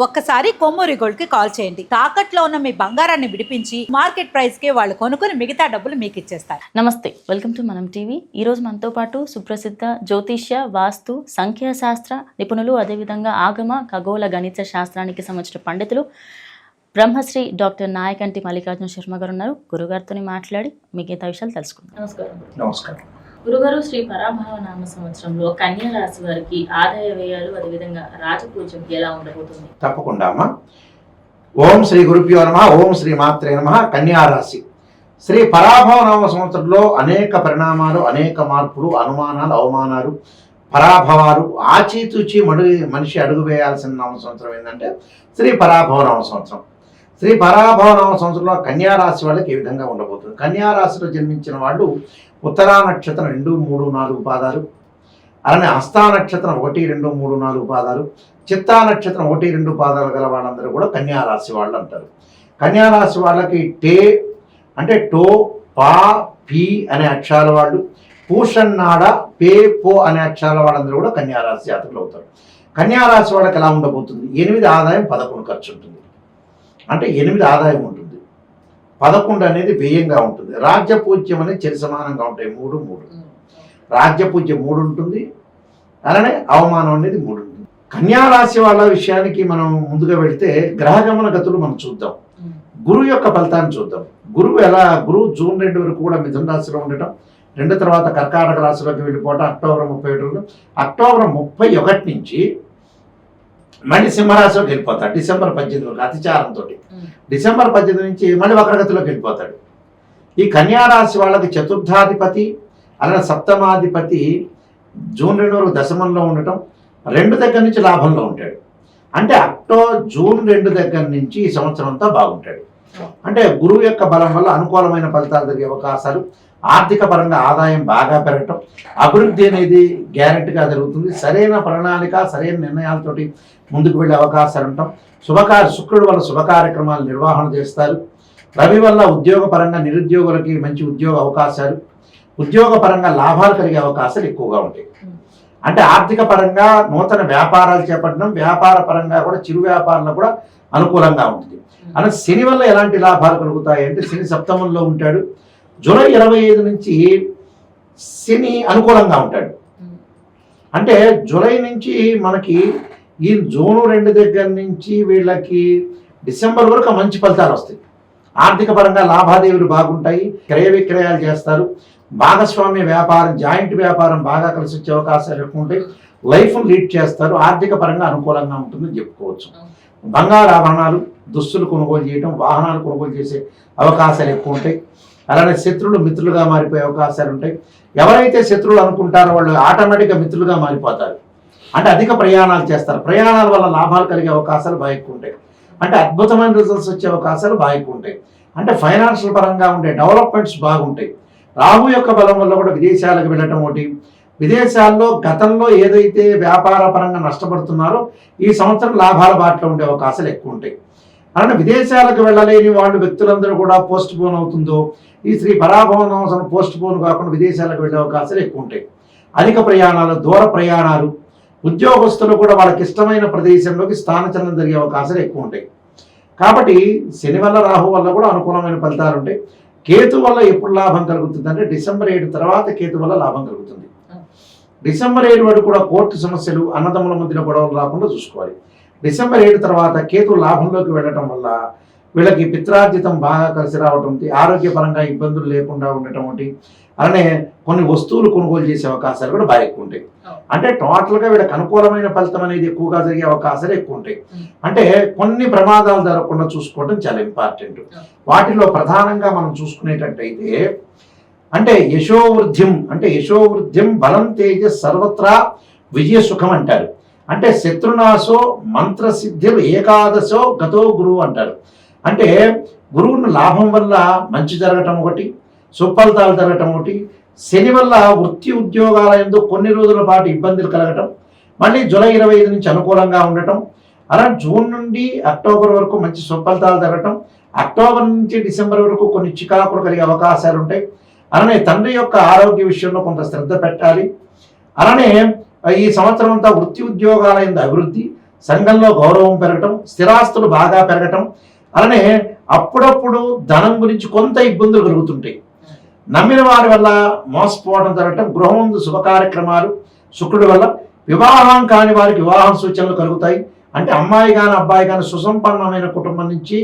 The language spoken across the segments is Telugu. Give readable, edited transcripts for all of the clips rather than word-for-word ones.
ఒక్కసారి కొమ్మూరి గోల్డ్ కి కాల్ చేయండి. తాకట్లో ఉన్న మీ బంగారాన్ని విడిపించి మార్కెట్ ప్రైస్ కి వాళ్ళు కొనుక్కుని మిగతా డబ్బులు మీకు ఇచ్చేస్తారు. నమస్తే, వెల్కమ్ టు మనం టీవీ. ఈరోజు మనతో పాటు సుప్రసిద్ధ జ్యోతిష్య, వాస్తు, సంఖ్యాశాస్త్ర నిపుణులు, అదేవిధంగా ఆగమ ఖగోళ గణిత శాస్త్రానికి సంబంధించిన పండితులు బ్రహ్మశ్రీ డాక్టర్ నాయకంటి మల్లికార్జున శర్మ గారు ఉన్నారు. గురుగారితో మాట్లాడి మిగతా విషయాలు తెలుసుకుందాం. నమస్కారం. గురుగారు, శ్రీ పరాభవ నామ సంవత్సరంలో కన్యా రాశి వారికి ఆదాయ వ్యయాలు, అదేవిధంగా రాజపూజ్యం ఎలా ఉండబోతుంది? తప్పకుండా అమ్మా. ఓం శ్రీ గురుభ్యో నమః. ఓం శ్రీ మాత్రే నమః. కన్యా రాశి శ్రీ పరాభవ నామ సంవత్సరంలో అనేక పరిణామాలు, అనేక మార్పులు, అనుమానాలు, అవమానాలు, పరాభవాలు, ఆచితూచి మనిషి అడుగు వేయాల్సిన నామ సంవత్సరం ఏంటంటే శ్రీ పరాభవ నామ సంవత్సరం. శ్రీ పరాభవ నామ సంవత్సరంలో కన్యా రాశి వాళ్ళకి ఏ విధంగా ఉండబోతుంది? కన్యా రాశిలో జన్మించిన వాళ్ళు ఉత్తరా నక్షత్రం 2, 3, 4 పాదాలు, అలానే హస్తా నక్షత్రం 1, 2, 3, 4 పాదాలు, చిత్తా నక్షత్రం 1, 2 పాదాలు గల వాళ్ళందరూ కూడా కన్యా రాశి వాళ్ళు అంటారు. కన్యా రాశి వాళ్ళకి టే అంటే టో, పా, పి అనే అక్షరాల వాళ్ళు, పూషన్నాడ, పే, పో అనే అక్షరాల వాళ్ళందరూ కూడా కన్యా రాశి జాతకులు అవుతారు. కన్యా రాశి వాళ్ళకి ఎలా ఉండబోతుంది? 8 ఆదాయం, 11 ఖర్చు ఉంటుంది. అంటే 8 ఆదాయం ఉంటుంది, 11 అనేది వ్యయంగా ఉంటుంది. రాజ్యపూజ్యం అనేది చెరి సమానంగా ఉంటాయి. 3, 3 రాజ్యపూజ్యం 3 ఉంటుంది, అలానే అవమానం అనేది 3 ఉంటుంది. కన్యా రాశి వాళ్ళ విషయానికి మనం ముందుగా వెళితే గ్రహగమన గతులు మనం చూద్దాం. గురువు యొక్క ఫలితాన్ని చూద్దాం. గురువు జూన్ 2 వరకు కూడా మిథున రాశిలో ఉండటం, 2 తర్వాత కర్కాటక రాశిలోకి వెళ్ళిపోవటం, అక్టోబర్ 31 వరకు. అక్టోబర్ 31 నుంచి మళ్ళీ సింహరాశిలోకి వెళ్ళిపోతాడు. డిసెంబర్ 18 వరకు అతిచారంతో. డిసెంబర్ 18 నుంచి మళ్ళీ వక్రగతిలోకి వెళ్ళిపోతాడు. ఈ కన్యా రాశి వాళ్ళకి చతుర్థాధిపతి అలానే సప్తమాధిపతి జూన్ 2 వరకు దశమంలో ఉండటం, 2 దగ్గర నుంచి లాభంలో ఉంటాడు. అంటే జూన్ 2 దగ్గర నుంచి ఈ సంవత్సరం అంతా బాగుంటాడు. అంటే గురువు యొక్క బలం వల్ల అనుకూలమైన ఫలితాలు జరిగే అవకాశాలు, ఆర్థిక పరంగా ఆదాయం బాగా పెరగటం, అభివృద్ధి అనేది గ్యారెంటీగా జరుగుతుంది. సరైన ప్రణాళిక, సరైన నిర్ణయాలతోటి ముందుకు వెళ్ళే అవకాశాలు ఉంటాం. శుక్రుడు వల్ల శుభ కార్యక్రమాలు నిర్వహణ చేస్తారు. రవి వల్ల ఉద్యోగపరంగా నిరుద్యోగులకి మంచి ఉద్యోగ అవకాశాలు, ఉద్యోగపరంగా లాభాలు కలిగే అవకాశాలు ఎక్కువగా ఉంటాయి. అంటే ఆర్థిక పరంగా నూతన వ్యాపారాలు చేపట్టడం, వ్యాపార పరంగా కూడా చిరు వ్యాపారంలో కూడా అనుకూలంగా ఉంటుంది. అలా శని వల్ల ఎలాంటి లాభాలు కలుగుతాయి అంటే శని సప్తమంలో ఉంటాడు. జూలై 25 నుంచి శని అనుకూలంగా ఉంటాడు. అంటే జూలై నుంచి మనకి ఈ జూన్ 2 దగ్గర నుంచి వీళ్ళకి డిసెంబర్ వరకు మంచి ఫలితాలు వస్తాయి. ఆర్థిక పరంగా లాభాదేవీలు బాగుంటాయి. క్రయ విక్రయాలు చేస్తారు. భాగస్వామ్య వ్యాపారం, జాయింట్ వ్యాపారం బాగా కలిసి వచ్చే అవకాశాలు ఎక్కువ ఉంటాయి. లైఫ్ను లీడ్ చేస్తారు. ఆర్థిక పరంగా అనుకూలంగా ఉంటుందని చెప్పుకోవచ్చు. బంగారు ఆభరణాలు, దుస్తులు కొనుగోలు చేయడం, వాహనాలు కొనుగోలు చేసే అవకాశాలు ఎక్కువ ఉంటాయి. అలానే శత్రువులు మిత్రులుగా మారిపోయే అవకాశాలు ఉంటాయి. ఎవరైతే శత్రువులు అనుకుంటారో వాళ్ళు ఆటోమేటిక్గా మిత్రులుగా మారిపోతారు. అంటే అధిక ప్రయాణాలు చేస్తారు. ప్రయాణాల వల్ల లాభాలు కలిగే అవకాశాలు బాగా ఎక్కువ ఉంటాయి. అంటే అద్భుతమైన రిజల్ట్స్ వచ్చే అవకాశాలు బాగా ఎక్కువ ఉంటాయి. అంటే ఫైనాన్షియల్ పరంగా ఉండే డెవలప్మెంట్స్ బాగుంటాయి. రాహు యొక్క బలం వల్ల కూడా విదేశాలకు వెళ్ళటం ఒకటి. విదేశాల్లో గతంలో ఏదైతే వ్యాపార పరంగా నష్టపడుతున్నారో ఈ సంవత్సరం లాభాల బాటలో ఉండే అవకాశాలు ఎక్కువ ఉంటాయి. అలానే విదేశాలకు వెళ్ళలేని వాళ్ళు వ్యక్తులందరూ కూడా పోస్ట్ పోన్ అవుతుందో ఈ శ్రీ పరాభవం సంవత్సరం పోస్ట్ పోన్ కాకుండా విదేశాలకు వెళ్ళే అవకాశాలు ఎక్కువ ఉంటాయి. అధిక ప్రయాణాలు, దూర ప్రయాణాలు, ఉద్యోగస్తులు కూడా వాళ్ళకి ఇష్టమైన ప్రదేశంలోకి స్థానచలనం జరిగే అవకాశాలు ఎక్కువ ఉంటాయి. కాబట్టి శని వల్ల, రాహు వల్ల కూడా అనుకూలమైన ఫలితాలు ఉంటాయి. కేతు వల్ల ఎప్పుడు లాభం కలుగుతుంది అంటే డిసెంబర్ 7 తర్వాత కేతు వల్ల లాభం కలుగుతుంది. డిసెంబర్ 7 వరకు కూడా కోర్టు సమస్యలు, అన్నదమ్ముల మధ్యన గొడవలు రాకుండా చూసుకోవాలి. డిసెంబర్ 7 తర్వాత కేతు లాభంలోకి వెళ్ళటం వల్ల వీళ్ళకి పిత్రార్జితం బాగా కలిసి రావటం, ఆరోగ్యపరంగా ఇబ్బందులు లేకుండా ఉండటం ఒకటి. అలానే కొన్ని వస్తువులు కొనుగోలు చేసే అవకాశాలు కూడా బాగా ఎక్కువ ఉంటాయి. అంటే టోటల్గా వీళ్ళకి అనుకూలమైన ఫలితం అనేది ఎక్కువగా జరిగే అవకాశాలు ఎక్కువ ఉంటాయి. అంటే కొన్ని ప్రమాదాలు జరగకుండా చూసుకోవడం చాలా ఇంపార్టెంట్. వాటిలో ప్రధానంగా మనం చూసుకునేటట్టయితే అంటే యశోవృద్ధ్యం బలం తేజ సర్వత్రా విజయ సుఖం అంటారు. అంటే శత్రునాశో మంత్రసిద్ధిర్ ఏకాదశో గతో గురువు అంటారు. అంటే గురువును లాభం వల్ల మంచి జరగటం ఒకటి, సుఫలితాలు జరగటం ఒకటి. శని వల్ల వృత్తి ఉద్యోగాల యందు కొన్ని రోజుల పాటు ఇబ్బందులు కలగటం, మళ్ళీ జూలై 25 నుంచి అనుకూలంగా ఉండటం. అలా జూన్ నుండి అక్టోబర్ వరకు మంచి సుఫలితాలు జరగటం, అక్టోబర్ నుంచి డిసెంబర్ వరకు కొన్ని చికాకులు కలిగే అవకాశాలు ఉంటాయి. అలానే తండ్రి యొక్క ఆరోగ్య విషయంలో కొంత శ్రద్ధ పెట్టాలి. అలానే ఈ సంవత్సరం అంతా వృత్తి ఉద్యోగాల యందు అభివృద్ధి, సంఘంలో గౌరవం పెరగటం, స్థిరాస్తులు బాగా పెరగటం, అలానే అప్పుడప్పుడు ధనం గురించి కొంత ఇబ్బందులు కలుగుతుంటాయి. నమ్మిన వారి వల్ల మోసపోవడం జరగటం, గృహముందు శుభ కార్యక్రమాలు శుక్రుడి వల్ల, వివాహం కాని వారికి వివాహం సూచనలు కలుగుతాయి. అంటే అమ్మాయి కానీ అబ్బాయి కానీ సుసంపన్నమైన కుటుంబం నుంచి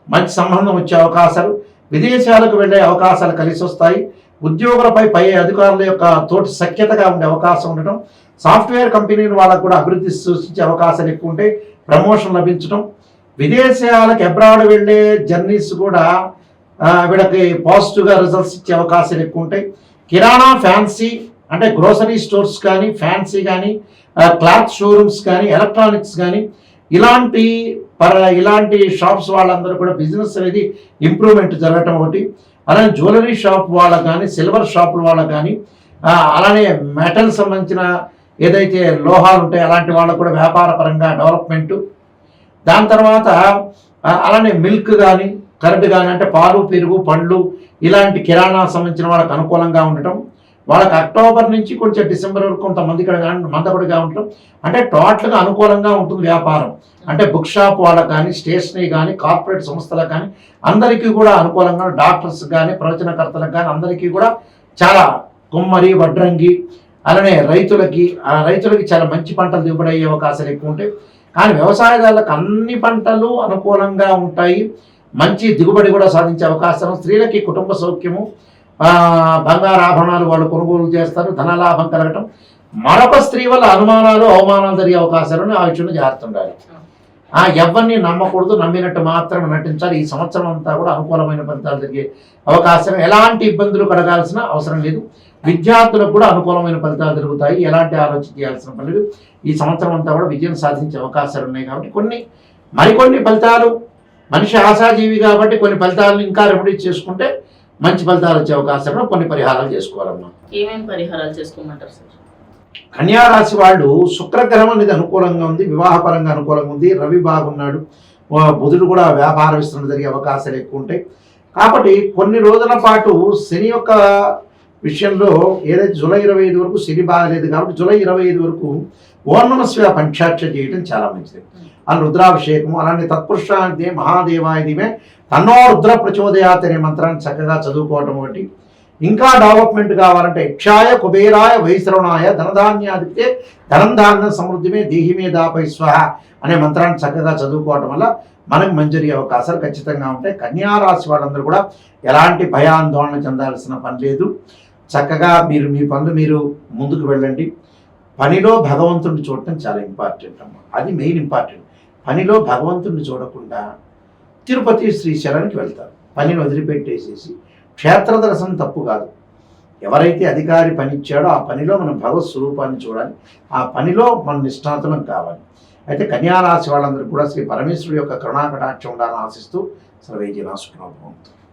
మంచి సంబంధం వచ్చే అవకాశాలు, విదేశాలకు వెళ్ళే అవకాశాలు కలిసి వస్తాయి. ఉద్యోగులపై పై అధికారుల యొక్క తోటి సఖ్యతగా ఉండే అవకాశం ఉండటం, సాఫ్ట్వేర్ కంపెనీల వాళ్ళకు కూడా అభివృద్ధి సూచించే అవకాశాలు ఎక్కువ ఉంటాయి. ప్రమోషన్ లభించడం, విదేశాలకు అబ్రాడ్ వెళ్ళే జర్నీస్ కూడా వీళ్ళకి పాజిటివ్గా రిజల్ట్స్ ఇచ్చే అవకాశాలు ఎక్కువ ఉంటాయి. కిరాణా, ఫ్యాన్సీ అంటే గ్రోసరీ స్టోర్స్ కానీ, ఫ్యాన్సీ కానీ, క్లాత్ షోరూమ్స్ కానీ, ఎలక్ట్రానిక్స్ కానీ ఇలాంటి షాప్స్ వాళ్ళందరూ కూడా బిజినెస్ అనేది ఇంప్రూవ్మెంట్ జరగటం ఒకటి. అలానే జ్యువెలరీ షాప్ వాళ్ళకు కానీ, సిల్వర్ షాపుల వాళ్ళకు కానీ, అలానే మెటల్ సంబంధించిన ఏదైతే లోహాలు ఉంటాయో అలాంటి వాళ్ళకు కూడా వ్యాపార పరంగా డెవలప్మెంటు. దాని తర్వాత అలానే మిల్క్ కానీ, కరెంట్ కానీ, అంటే పాలు, పెరుగు, పండ్లు ఇలాంటి కిరాణా సంబంధించిన వాళ్ళకి అనుకూలంగా ఉండటం. వాళ్ళకి అక్టోబర్ నుంచి కొంచెం డిసెంబర్ వరకు కొంతమంది మందకొడిగా ఉండటం. అంటే టోటల్గా అనుకూలంగా ఉంటుంది వ్యాపారం. అంటే బుక్ షాప్ వాళ్ళకి కానీ, స్టేషనరీ కానీ, కార్పొరేట్ సంస్థలకు కానీ అందరికీ కూడా అనుకూలంగా, డాక్టర్స్ కానీ, ప్రవచనకర్తలకు కానీ అందరికీ కూడా చాలా, కుమ్మరి, వడ్రంగి, అలానే రైతులకి చాలా మంచి పంటలు దిగుబడి అయ్యే అవకాశాలు ఎక్కువ ఉంటాయి. కానీ వ్యవసాయదారులకు అన్ని పంటలు అనుకూలంగా ఉంటాయి, మంచి దిగుబడి కూడా సాధించే అవకాశం. స్త్రీలకి కుటుంబ సౌఖ్యము, బంగారు ఆభరణాలు వాళ్ళు కొనుగోలు చేస్తారు, ధనలాభం కలగటం. మరొక స్త్రీ వల్ల అనుమానాలు, అవమానాలు జరిగే అవకాశాలను ఆ విషయంలో జాగ్రత్త ఉండాలి. ఎవరిని నమ్మకూడదు, నమ్మినట్టు మాత్రం నటించాలి. ఈ సంవత్సరం అంతా కూడా అనుకూలమైన ఫలితాలు జరిగే అవకాశం, ఎలాంటి ఇబ్బందులు కలగాల్సిన అవసరం లేదు. విద్యార్థులకు కూడా అనుకూలమైన ఫలితాలు జరుగుతాయి, ఎలాంటి ఆలోచన చేయాల్సిన పని లేదు. ఈ సంవత్సరం అంతా కూడా విజయం సాధించే అవకాశాలు ఉన్నాయి. కాబట్టి మరికొన్ని ఫలితాలు, మనిషి ఆశాజీవి కాబట్టి కొన్ని ఫలితాలను ఇంకా రెమెడీ చేసుకుంటే మంచి ఫలితాలు వచ్చే అవకాశాలు, కొన్ని పరిహారాలు చేసుకోవాలమ్మా. ఏమేమి పరిహారాలు చేసుకోమంటారు సార్? కన్యారాశి వాళ్ళు శుక్రగ్రహం అనేది అనుకూలంగా ఉంది, వివాహపరంగా అనుకూలంగా ఉంది, రవి బాగున్నాడు, బుధుడు కూడా వ్యాపార విస్తరణ జరిగే అవకాశాలు ఎక్కువ ఉంటాయి. కాబట్టి కొన్ని రోజుల పాటు శని యొక్క విషయంలో ఏదైతే జూలై 25 వరకు శని బాగలేదు కాబట్టి జూలై 25 వరకు ఓం నమః శివాయ పంచాక్ష చేయడం చాలా మంచిది. అలా రుద్రాభిషేకము, అలానే తత్పురుషాంతే మహాదేవాయదిమే తన్నో రుద్ర ప్రచోదయాత్ అనే మంత్రాన్ని చక్కగా చదువుకోవటం ఒకటి. ఇంకా డెవలప్మెంట్ కావాలంటే యక్షాయ, కుబేరాయ, వైశ్రవణాయ ధనధాన్యాదిత్యే ధనంధాన్య సమృద్ధిమే దేహిమే దాపై స్వహ అనే మంత్రాన్ని చక్కగా చదువుకోవటం వల్ల మనకు మంచి అవకాశాలు ఖచ్చితంగా ఉంటాయి. కన్యారాశి వాళ్ళందరూ కూడా ఎలాంటి భయాందోళన చెందాల్సిన పని లేదు. చక్కగా మీ పనులు మీరు ముందుకు వెళ్ళండి. పనిలో భగవంతుడిని చూడటం చాలా ఇంపార్టెంట్ అమ్మా, అది మెయిన్ ఇంపార్టెంట్. పనిలో భగవంతుడిని చూడకుండా తిరుపతి శ్రీశైలానికి వెళ్తారు, పనిని వదిలిపెట్టేసేసి. క్షేత్ర దర్శనం తప్పు కాదు. ఎవరైతే అధికారి పని ఇచ్చాడో ఆ పనిలో మనం భగవత్ స్వరూపాన్ని చూడాలి, ఆ పనిలో మనం నిష్ణాతులం కావాలి. అయితే కన్యారాశి వాళ్ళందరూ కూడా శ్రీ పరమేశ్వరుడు యొక్క కరుణాకటాక్షం ఉండాలని ఆశిస్తూ సర్వేజన సుఖినో భవంతు.